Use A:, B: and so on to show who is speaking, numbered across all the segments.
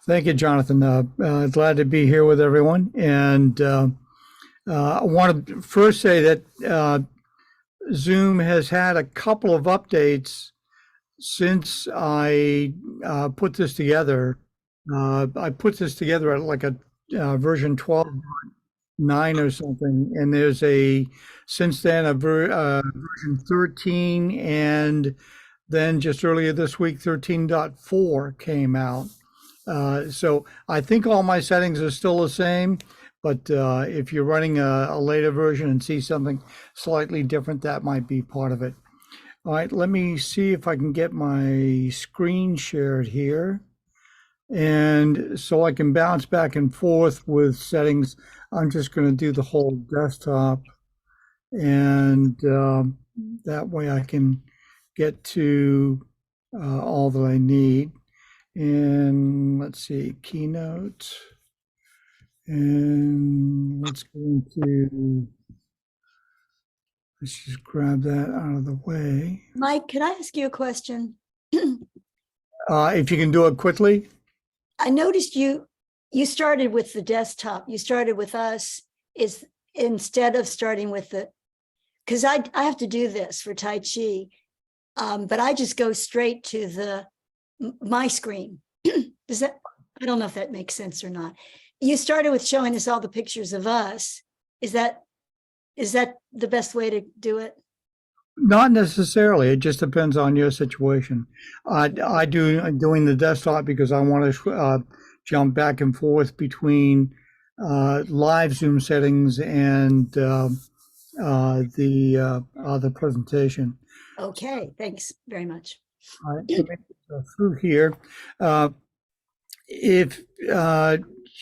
A: Thank you, Jonathan. Glad to be here with everyone. And I want to first say that Zoom has had a couple of updates since I put this together. I put this together at like a version 12.9 or something, and there's since then version 13, and then just earlier this week 13.4 came out. So I think all my settings are still the same, but if you're running a later version and see something slightly different, that might be part of it. All right, let me see if I can get my screen shared here. And so I can bounce back and forth with settings. I'm just going to do the whole desktop, and that way I can get to all that I need. And let's see, Keynote. And let's just grab that out of the way.
B: Mike, could I ask you a question?
A: If you can do it quickly.
B: I noticed you started with the desktop. You started with us instead of starting with because I have to do this for Tai Chi, but I just go straight to my screen. I don't know if that makes sense or not. You started with showing us all the pictures of us. Is that the best way to do it?
A: Not necessarily. It just depends on your situation. Doing the desktop because I want to jump back and forth between live Zoom settings and the presentation.
B: Okay, thanks very much.
A: All right, let me go through here. If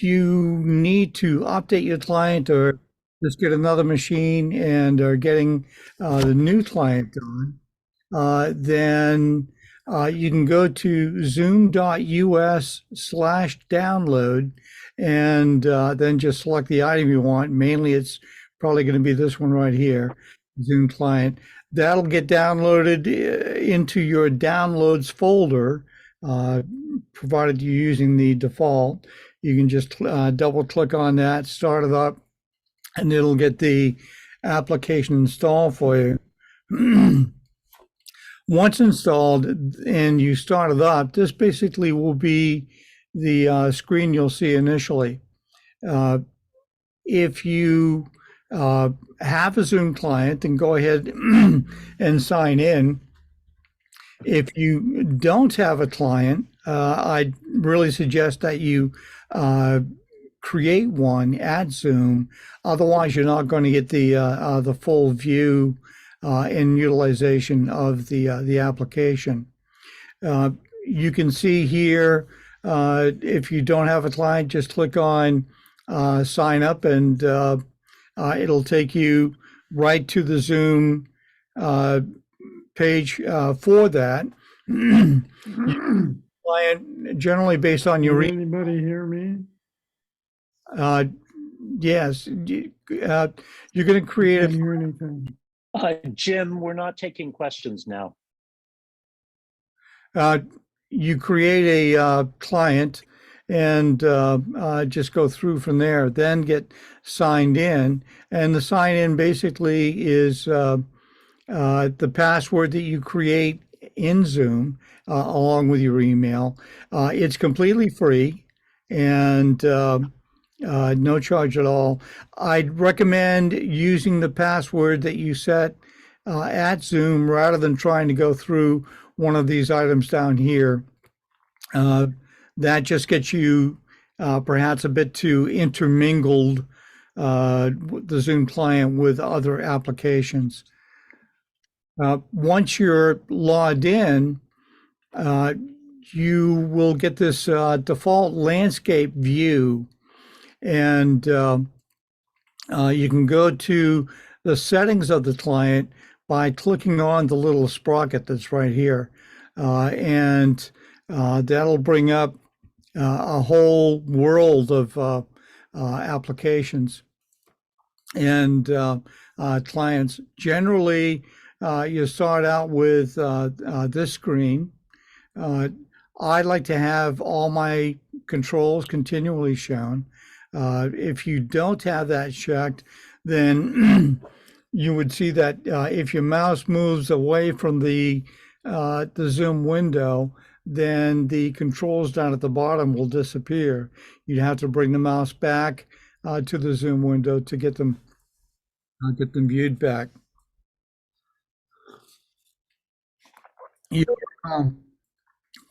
A: you need to update your client or just get another machine and are getting the new client on, then you can go to zoom.us/download and then just select the item you want. Mainly, it's probably going to be this one right here, Zoom client. That'll get downloaded into your downloads folder, provided you're using the default. You can just double click on that, start it up, and it'll get the application installed for you. Once installed and you start it up, this basically will be the screen you'll see initially. If you have a Zoom client, then go ahead and sign in. If you don't have a client, I'd really suggest that you create one at Zoom. Otherwise, you're not going to get the full view and utilization of the application. You can see here, if you don't have a client, just click on sign up, and it'll take you right to the Zoom page for that. Client, generally based on your.
C: Can anybody hear me?
A: Yes, you're going to create
C: I can't hear anything.
D: Jim, we're not taking questions now.
A: You create a client and just go through from there, then get signed in. And the sign in basically is the password that you create in Zoom along with your email. It's completely free and no charge at all. I'd recommend using the password that you set at Zoom rather than trying to go through one of these items down here. That just gets you perhaps a bit too intermingled, the Zoom client with other applications. Once you're logged in, you will get this default landscape view, and you can go to the settings of the client by clicking on the little sprocket that's right here, and that'll bring up a whole world of applications and clients. Generally, you start out with this screen. I like to have all my controls continually shown. If you don't have that checked, then you would see that if your mouse moves away from the Zoom window, then the controls down at the bottom will disappear. You'd have to bring the mouse back to the Zoom window to get them viewed back. You're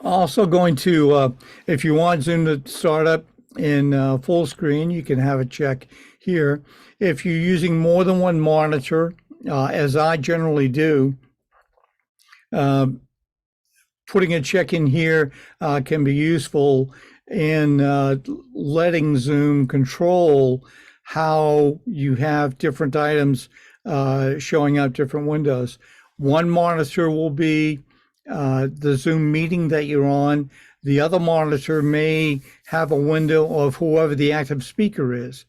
A: also going to, if you want Zoom to start up in full screen, you can have it check here. If you're using more than one monitor, as I generally do, putting a check in here can be useful in letting Zoom control how you have different items showing up different windows. One monitor will be the Zoom meeting that you're on. The other monitor may have a window of whoever the active speaker is,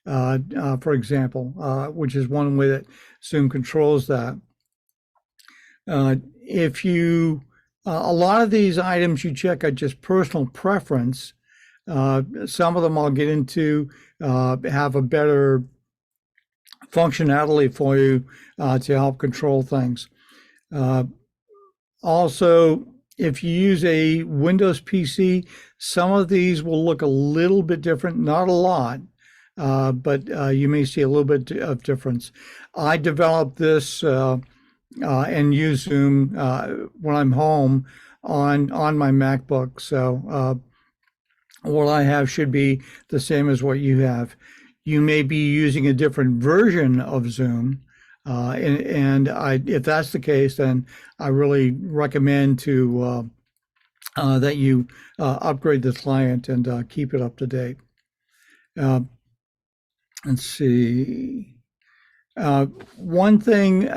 A: for example, which is one way that Zoom controls that. If you, a lot of these items you check are just personal preference. Some of them I'll get into have a better functionality for you to help control things. Also, if you use a Windows PC, some of these will look a little bit different, not a lot, but you may see a little bit of difference. I developed this and use Zoom when I'm home on my MacBook. So what I have should be the same as what you have. You may be using a different version of Zoom. If that's the case, then I really recommend to that you upgrade the client and keep it up to date. Let's see. One thing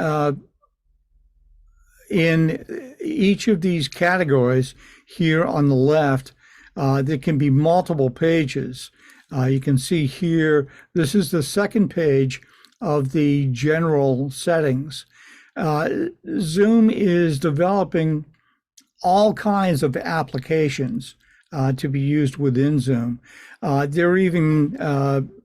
A: in each of these categories here on the left, there can be multiple pages. You can see here, this is the second page of the general settings. Zoom is developing all kinds of applications to be used within Zoom. They're even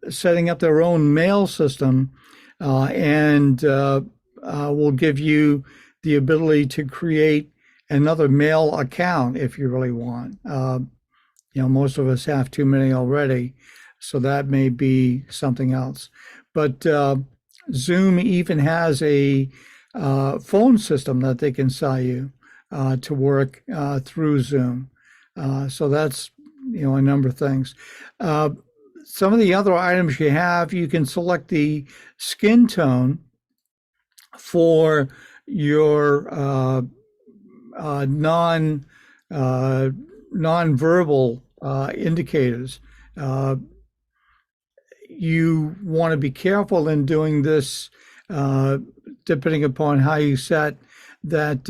A: setting up their own mail system and will give you the ability to create another mail account if you really want. Most of us have too many already, so that may be something else. But Zoom even has a phone system that they can sell you to work through Zoom. So that's a number of things. Some of the other items you can select the skin tone for your non-verbal indicators. You want to be careful in doing this, depending upon how you set that,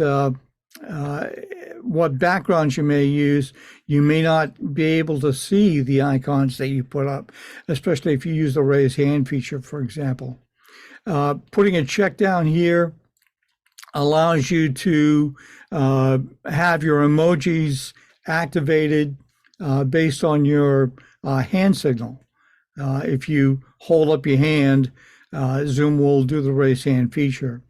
A: what backgrounds you may use. You may not be able to see the icons that you put up, especially if you use the raise hand feature, for example. Putting a check down here allows you to have your emojis activated based on your hand signal. If you hold up your hand, Zoom will do the raise hand feature.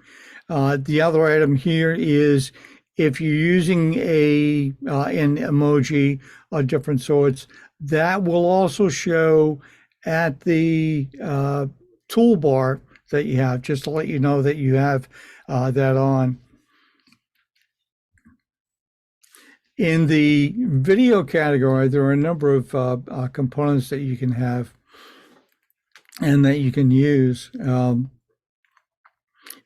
A: The other item here is if you're using an emoji of different sorts, that will also show at the toolbar that you have, just to let you know that you have that on. In the video category, there are a number of components that you can have and that you can use.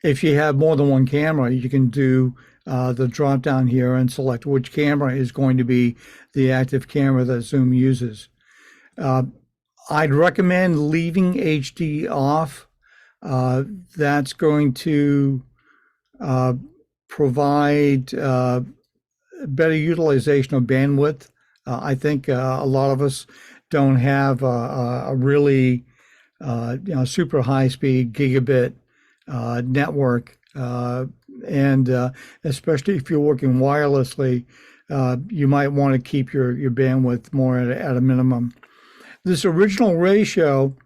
A: If you have more than one camera, you can do the drop down here and select which camera is going to be the active camera that Zoom uses. I'd recommend leaving HD off. That's going to provide better utilization of bandwidth. I think a lot of us don't have a really super high speed gigabit network, and especially if you're working wirelessly, you might want to keep your bandwidth more at a minimum. This original ratio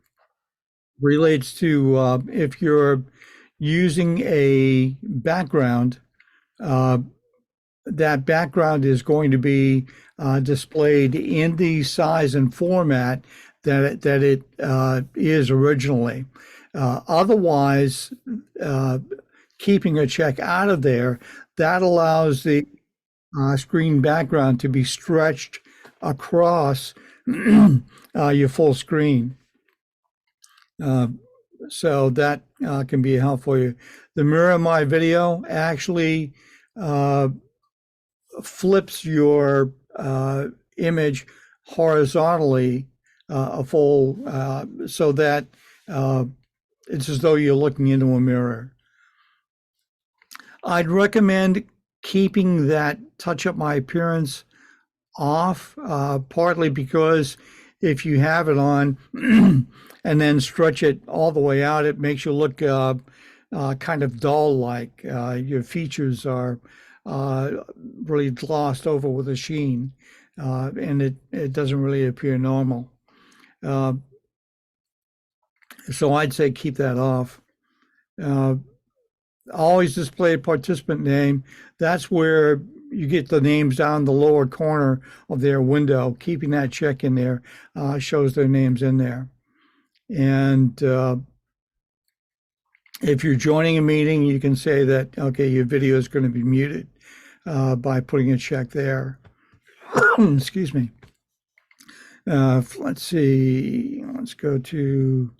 A: relates to if you're using a background, that background is going to be displayed in the size and format that it is originally. Otherwise, keeping a check out of there, that allows the screen background to be stretched across your full screen. So that can be helpful for you. The Mirror My Video actually flips your image horizontally a full, so that it's as though you're looking into a mirror. I'd recommend keeping that touch up my appearance off, partly because if you have it on and then stretch it all the way out, it makes you look kind of dull-like. Your features are really glossed over with a sheen, and it doesn't really appear normal. So I'd say keep that off. Always display a participant name. That's where you get the names down the lower corner of their window. Keeping that check in there shows their names in there. And if you're joining a meeting, you can say that, okay, your video is going to be muted by putting a check there. Excuse me. Let's see. Let's go to,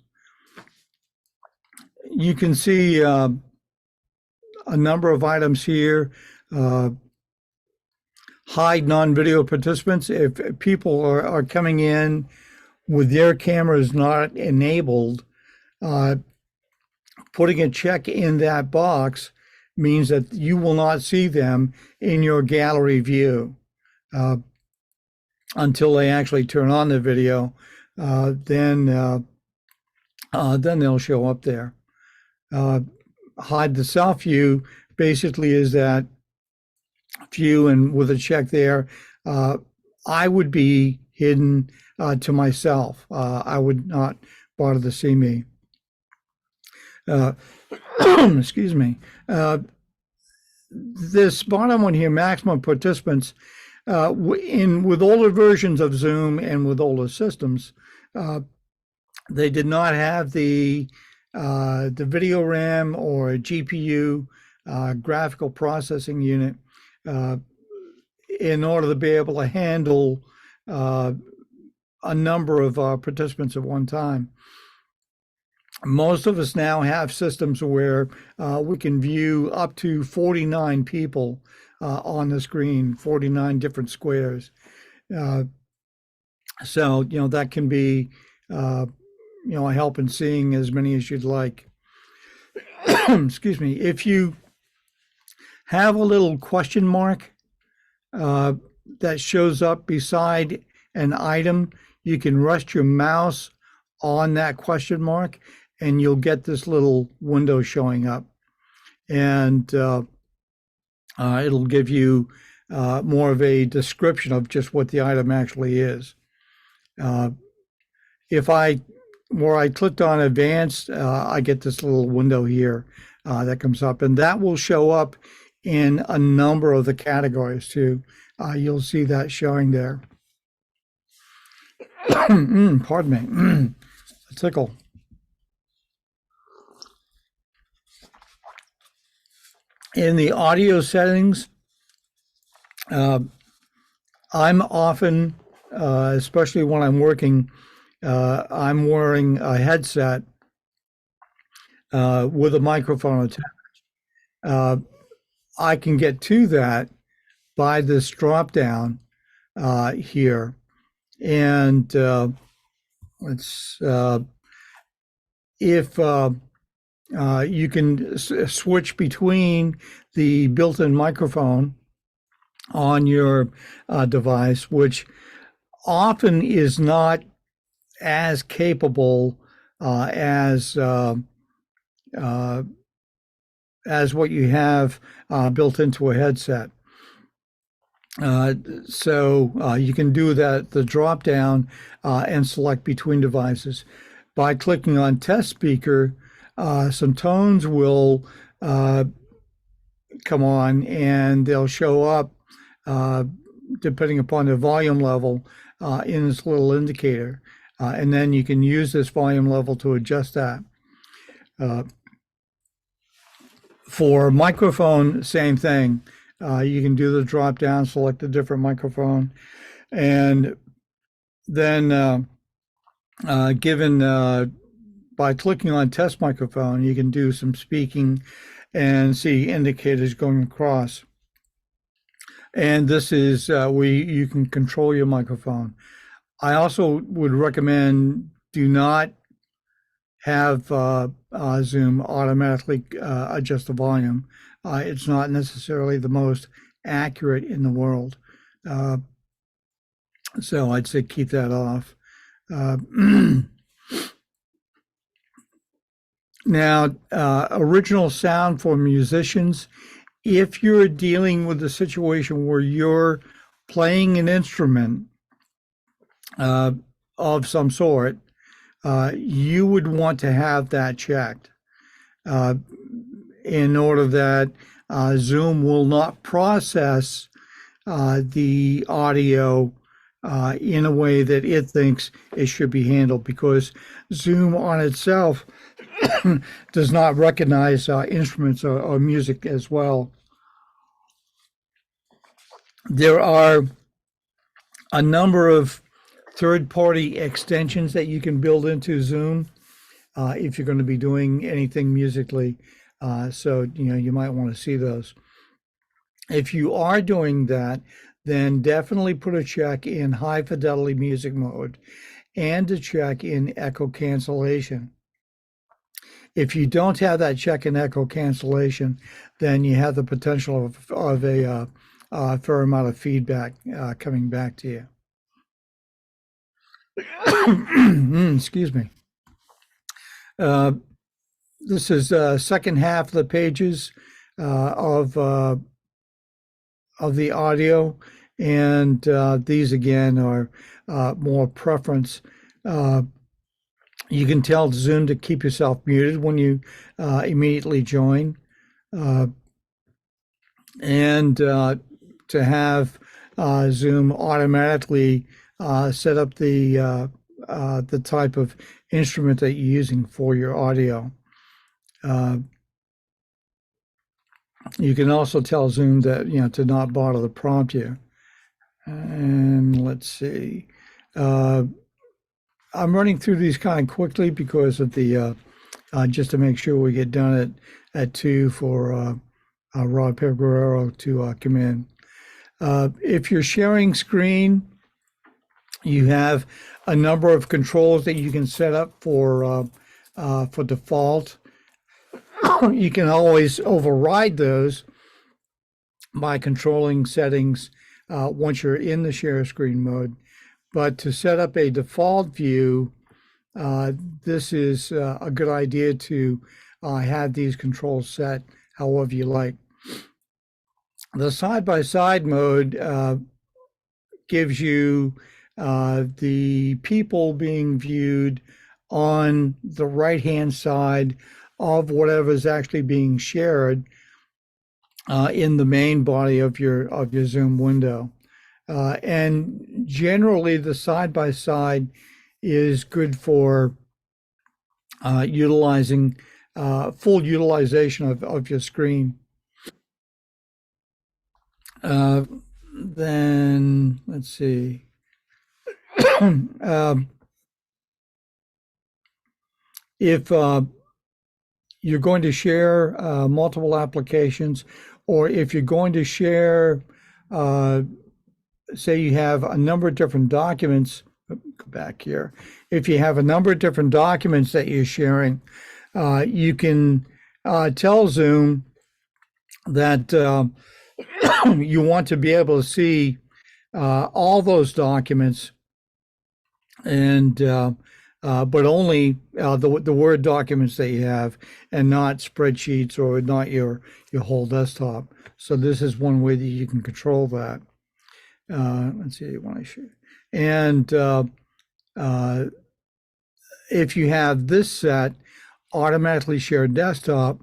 A: you can see a number of items here. Hide non-video participants. If people are coming in with their cameras not enabled, putting a check in that box means that you will not see them in your gallery view until they actually turn on the video. Then they'll show up there. Hide the self view basically is that view, and with a check there, I would be hidden to myself. I would not bother to see me. Excuse me. This bottom one here, maximum participants, with older versions of Zoom and with older systems, they did not have the video RAM or GPU, graphical processing unit, in order to be able to handle a number of participants at one time. Most of us now have systems where we can view up to 49 people on the screen, 49 different squares. So, that can be, a help in seeing as many as you'd like. Excuse me. If you have a little question mark that shows up beside an item, you can rest your mouse on that question mark and you'll get this little window showing up, and it'll give you more of a description of just what the item actually is. Where I clicked on advanced, I get this little window here that comes up, and that will show up in a number of the categories too. You'll see that showing there. Pardon me, a tickle. In the audio settings, I'm often, especially when I'm working, I'm wearing a headset with a microphone attached. I can get to that by this drop down here, and if you can switch between the built-in microphone on your device, which often is not as capable as what you have built into a headset. Uh, so you can do that, the drop down, and select between devices. By clicking on test speaker, some tones will come on and they'll show up uh, depending upon the volume level in this little indicator. And then you can use this volume level to adjust that. For microphone, same thing. You can do the drop down, select a different microphone, and then by clicking on test microphone, you can do some speaking and see indicators going across. And this is where you can control your microphone. I also would recommend do not have Zoom automatically adjust the volume. It's not necessarily the most accurate in the world. So I'd say keep that off. Now, original sound for musicians, if you're dealing with a situation where you're playing an instrument of some sort, you would want to have that checked in order that Zoom will not process the audio in a way that it thinks it should be handled, because Zoom on itself does not recognize instruments or music as well. There are a number of third-party extensions that you can build into Zoom if you're going to be doing anything musically. So, you might want to see those. If you are doing that, then definitely put a check in high fidelity music mode and a check in echo cancellation. If you don't have that check in echo cancellation, then you have the potential of a fair amount of feedback coming back to you. Excuse me. This is second half of the pages of the audio, and these again are more preference. You can tell Zoom to keep yourself muted when you immediately join, and to have Zoom automatically set up the type of instrument that you're using for your audio. You can also tell Zoom that to not bother to prompt you. And let's see. I'm running through these kind of quickly because of the just to make sure we get done at 2 for Rob Peguero to come in. If you're sharing screen, you have a number of controls that you can set up for default. You can always override those by controlling settings once you're in the share screen mode. But to set up a default view, this is a good idea to have these controls set however you like. The side-by-side mode gives you the people being viewed on the right-hand side of whatever is actually being shared in the main body of your Zoom window. And generally, the side-by-side is good for utilizing full utilization of your screen. Then let's see. If you're going to share multiple applications, or if you're going to share, say you have a number of different documents, go back here. If you have a number of different documents that you're sharing, you can tell Zoom that you want to be able to see all those documents, and but only the Word documents that you have, and not spreadsheets or not your whole desktop. So this is one way that you can control that. let's see, when I share. And if you have this set, automatically share desktop,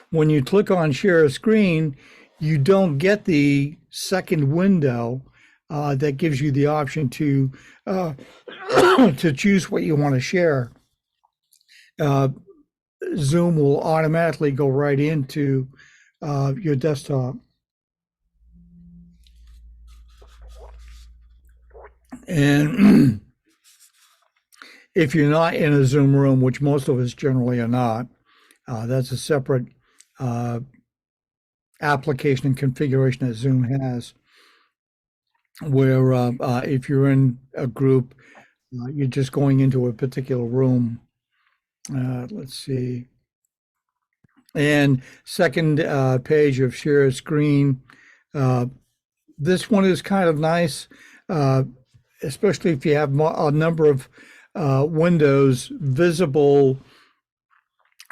A: when you click on share a screen, you don't get the second window that gives you the option to to choose what you want to share. Zoom will automatically go right into your desktop. And if you're not in a Zoom room, which most of us generally are not, that's a separate application and configuration that Zoom has, where if you're in a group, you're just going into a particular room. Let's see. And second page of share screen. This one is kind of nice, especially if you have a number of windows visible.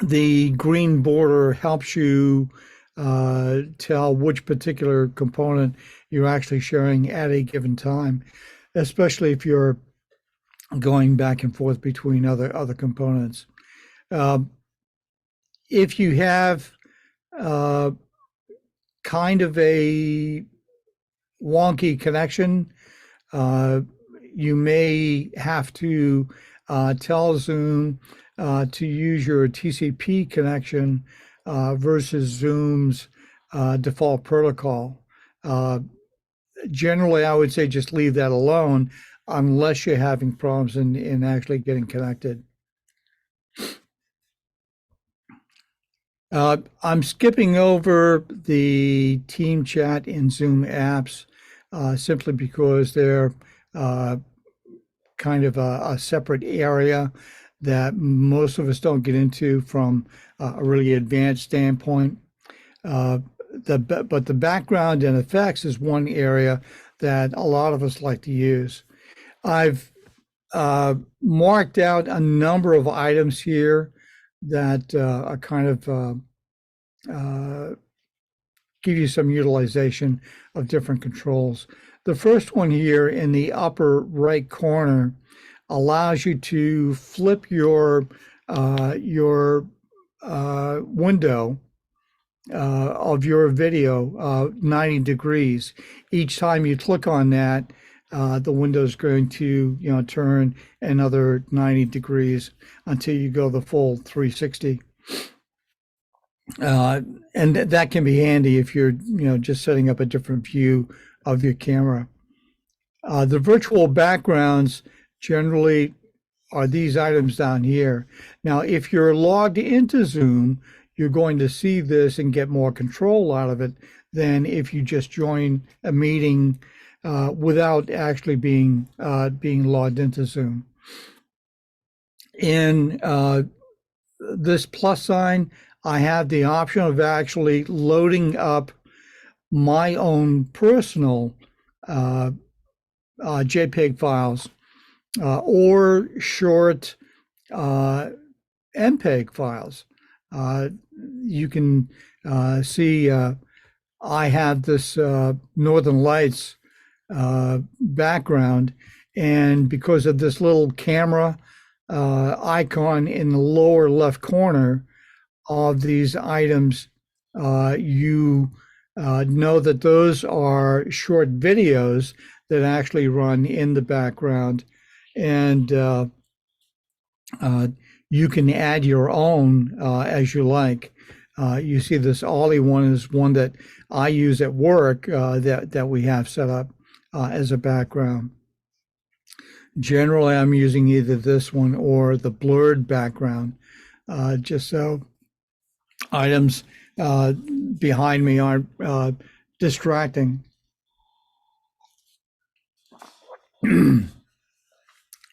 A: The green border helps you tell which particular component you're actually sharing at a given time, especially if you're going back and forth between other components. If you have kind of a wonky connection, you may have to tell Zoom to use your TCP connection versus Zoom's default protocol. Generally, I would say just leave that alone unless you're having problems in actually getting connected. I'm skipping over the team chat in Zoom apps simply because they're kind of a separate area that most of us don't get into from a really advanced standpoint. But the background and effects is one area that a lot of us like to use. I've marked out a number of items here that are kind of give you some utilization of different controls. The first one here in the upper right corner allows you to flip your window of your video 90 degrees. Each time you click on that, the window is going to turn another 90 degrees until you go the full 360. And that can be handy if you're just setting up a different view of your camera. The virtual backgrounds generally are these items down here. Now, if you're logged into Zoom, you're going to see this and get more control out of it than if you just join a meeting without actually being logged into Zoom. In this plus sign, I have the option of actually loading up my own personal JPEG files or short MPEG files. You can see I have this Northern Lights background, and because of this little camera icon in the lower left corner of these items, you know that those are short videos that actually run in the background, and you can add your own as you like. You see this Ollie one is one that I use at work that we have set up as a background. Generally, I'm using either this one or the blurred background, just so items behind me aren't distracting.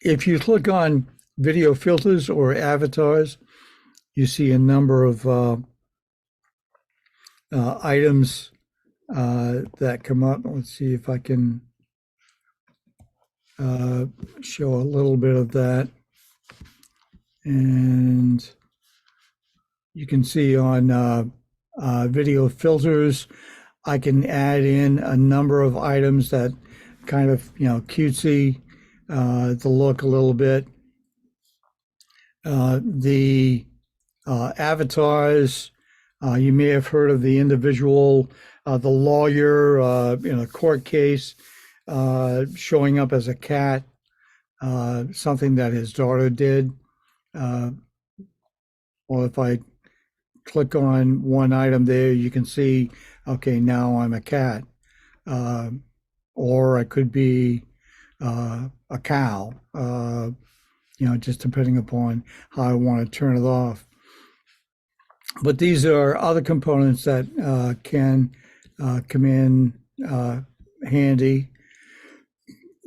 A: If you click on video filters or avatars, you see a number of items that come up. Let's see if I can show a little bit of that. And you can see on video filters, I can add in a number of items that kind of, cutesy the look a little bit. The avatars, you may have heard of the individual, the lawyer in a court case showing up as a cat, something that his daughter did. Well, if I click on one item there, you can see, okay, now I'm a cat. Or I could be a cow, just depending upon how I want to turn it off. But these are other components that can come in handy.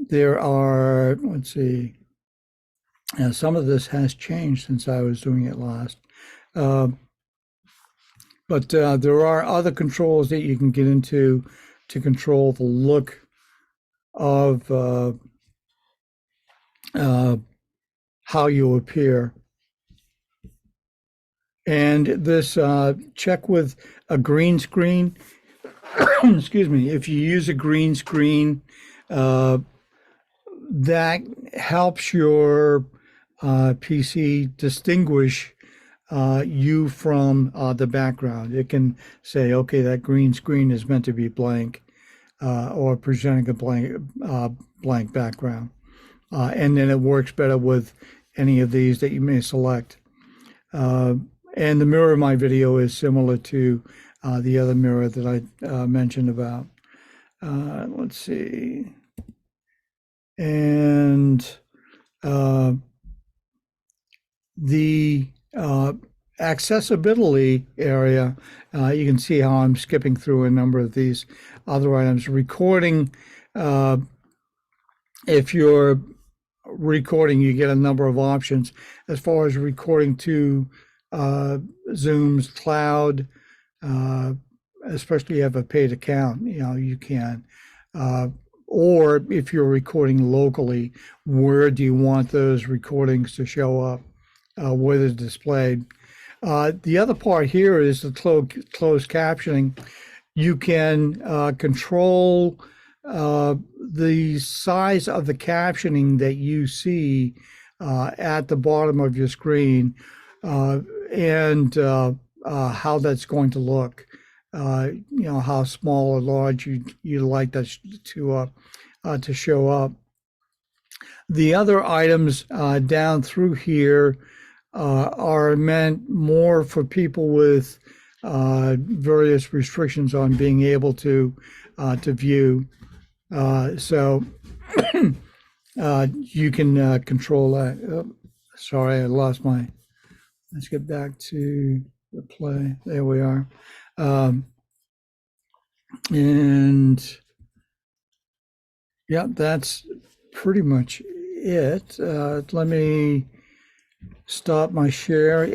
A: There are, let's see, some of this has changed since I was doing it last. But there are other controls that you can get into to control the look of how you appear. And this check with a green screen, excuse me, if you use a green screen, that helps your PC distinguish you from the background. It can say, okay, that green screen is meant to be blank, or presenting a blank background. And then it works better with any of these that you may select. And the mirror in my video is similar to the other mirror that I mentioned about. Let's see. And the accessibility area, you can see how I'm skipping through a number of these other items. Recording, if you're recording, you get a number of options. As far as recording to Zoom's cloud, especially if you have a paid account, you can. Or if you're recording locally, where do you want those recordings to show up, where they're displayed? The other part here is the closed captioning. You can control the size of the captioning that you see at the bottom of your screen, and how that's going to look. How small or large you'd like that to show up. The other items down through here are meant more for people with various restrictions on being able to view. So you can control that. Oh, sorry, I lost my. Let's get back to the play. There we are. And yeah, that's pretty much it. Let me stop my share and